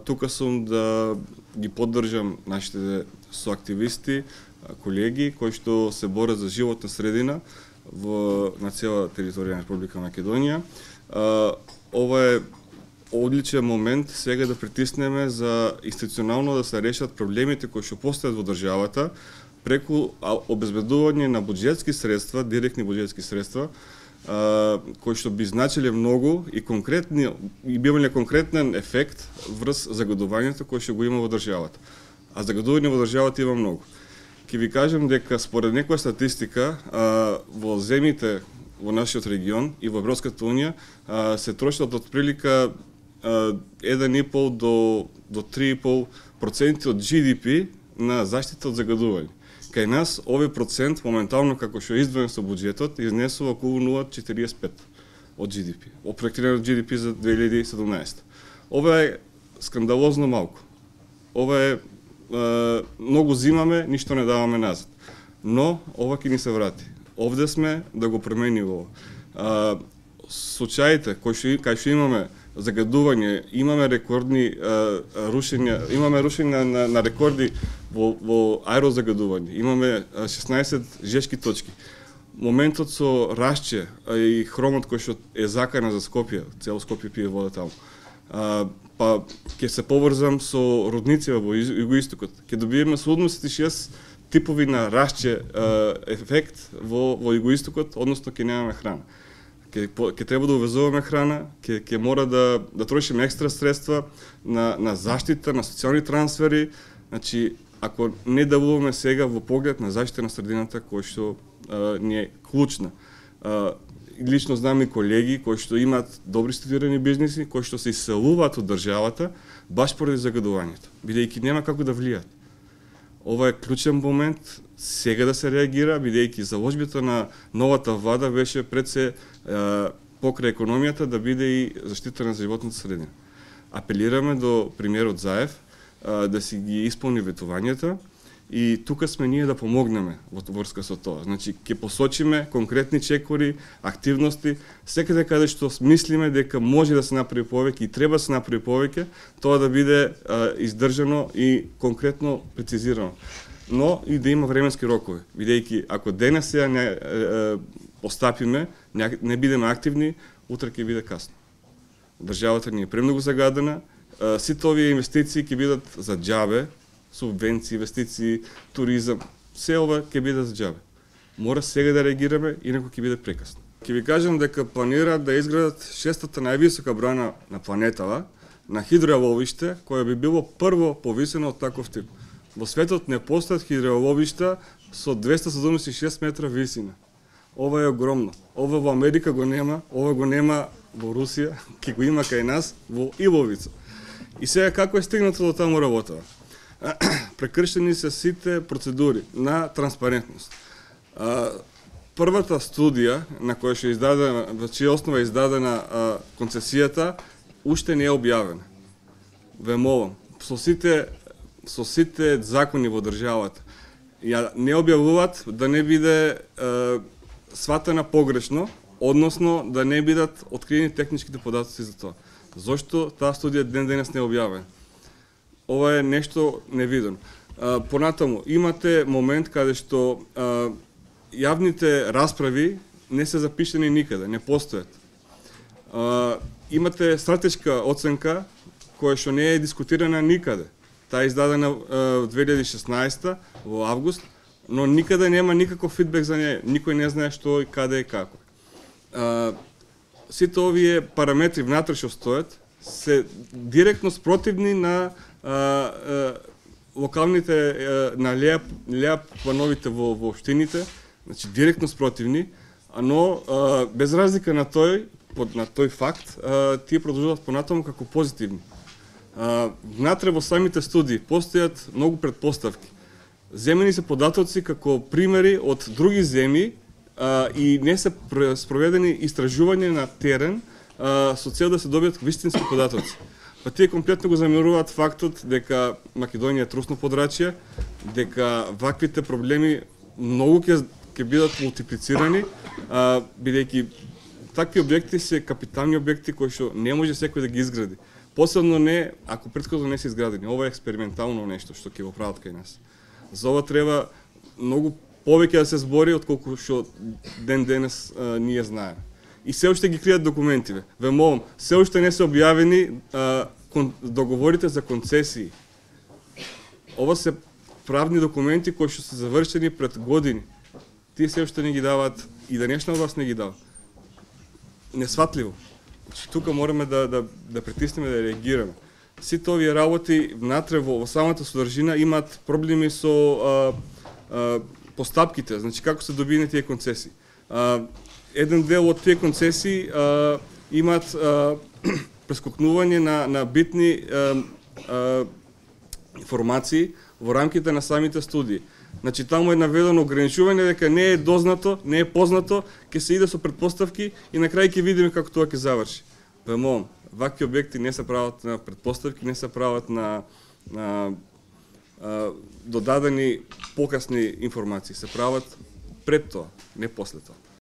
Тука сум да ги поддржам нашите соактивисти, колеги кои што се борат за животна средина на цела територија на Република Македонија. Ова е одличен момент сега да притиснеме за институционално да се решат проблемите кои што постојат во државата преку обезбедување на буџетски средства, директни буџетски средства, кои што би значиле многу и конкретни и би имале конкретен ефект врз загадувањето кој што го има во државата. А загадување во државата има многу. Ќе ви кажам дека според некоја статистика во земјите во нашиот регион и во Европската унија се трошат од прилика 1,5 до 3,5% од GDP на заштита од загадување. Кај нас овој процент моментално како што е издвоен со буџетот изнесува околу 0,45 од GDP, од проектираниот GDP за 2017. Ова е скандалозно малку. Ова е многу зимаме, ништо не даваме назад. Но ова ќе ни се врати. Овде сме да го промениме ова. Случаите кај што имаме загадување, имаме рекордни рушења, имаме рушење на рекорди во аерозагадување. Имаме 16 жешки точки. Моментот со Рашче и хромот кој што е закана за Скопје, цело Скопје пие вода таму. Па ќе се поврзам со родници во југоистокот. Ќе добиеме 76 типови на Рашче ефект во југоистокот, односно ќе немаме храна. Ќе треба да увезуваме храна, ќе мора да трошиме екстра средства на заштита, на социјални трансфери. Значи, ако не давуваме сега во поглед на заштита на средината кој што ни е клучна. Лично знам и колеги кои што имаат добри структурирани бизниси, кои што се иселуваат од државата баш поради загадувањето, бидејќи нема како да влијат. Ова е клучен момент сега да се реагира, бидејќи заложбата на новата влада беше пред се покрај економијата да биде и заштита на животната средина. Апелираме до премиерот Заев да си ги исполни ветувањата и тука сме ние да помогнеме во врска со тоа. Значи, ќе посочиме конкретни чекори, активности, секаде каде што мислиме дека може да се направи повеќе и треба да се направи повеќе, тоа да биде издржано и конкретно прецизирано. Но и да има временски рокови, бидејќи ако денес сега не постапиме, не бидеме активни, утре ќе биде касно. Државата ни е премногу загадена, сите овие инвестиции ќе бидат за џабе, субвенции, инвестиции, туризам, се ова ќе биде за џабе. Мора сега да реагираме, инаку ќе биде прекасно. Ќе ви кажам дека планираат да изградат шестата највисока брана на планетава на хидроеловиште, кое би било прво повисено од таков тип. Во светот не постојат хидроеловишта со 276 метра висина. Ова е огромно. Ова во Америка го нема, ова го нема во Русија, ќе го има кај нас во Иловица. И сега како е стигнато до таму работава? Прекршени се сите процедури на транспарентност. Првата студија на која што е издадена, во чија основа е издадена концесијата, уште не е објавена. Ве молам, со сите закони во државата, ја не објавуваат да не биде сватена погрешно, односно да не бидат откриени техничките податоци за тоа. Зошто таа студија ден денес не е објавена? Ова е нешто невидено. Понатаму, имате момент каде што јавните расправи не се запишени никаде, не постојат. Имате стратешка оценка која што не е дискутирана никаде. Таа е издадена во 2016 во август, но никаде нема никаков фидбек за неја. Никој не знае што и каде и како. Сите овие параметри внатре што стојат се директно спротивни на локалните на леап плановите во општините, значи директно спротивни, но без разлика на тој факт, тие продолжуваат понатаму како позитивни. Внатре во самите студии постојат многу предпоставки. Земени се податоци како примери од други земји и не се спроведени истражувања на терен со цел да се добијат вистински податоци. Па тие комплетно го замеруваат фактот дека Македонија е трусно подрачје, дека ваквите проблеми многу ќе бидат мултиплицирани, бидејќи такви објекти се капитални објекти кои што не може секој да ги изгради. Посебно не ако претходно не се изградени. Ова е експериментално нешто што ќе го прават кај нас. За ова треба многу повеќе да се збори отколку што ден денес ние знаеме. И се уште ги кријат документиве. Ве молам, се уште не се објавени договорите за концесии. Ова се правни документи кои што се завршени пред години. Тие се уште не ги даваат и денешна власт не ги дава. Несватливо. Значи, тука мораме да притиснеме, да реагираме. Сите овие работи внатре во самата содржина имаат проблеми со постапките, значи како се добиени тие концесии. Еден дел од тие концесии имаат прескокнување на битни информации во рамките на самите студии. Значи таму е наведено ограничување дека не е дознато, не е познато, ќе се иде со предпоставки и на крај ќе видиме како тоа ќе заврши. Ве молам, вакви објекти не се прават на предпоставки, не се прават на додадени покасни информации, се прават пред тоа, не после тоа.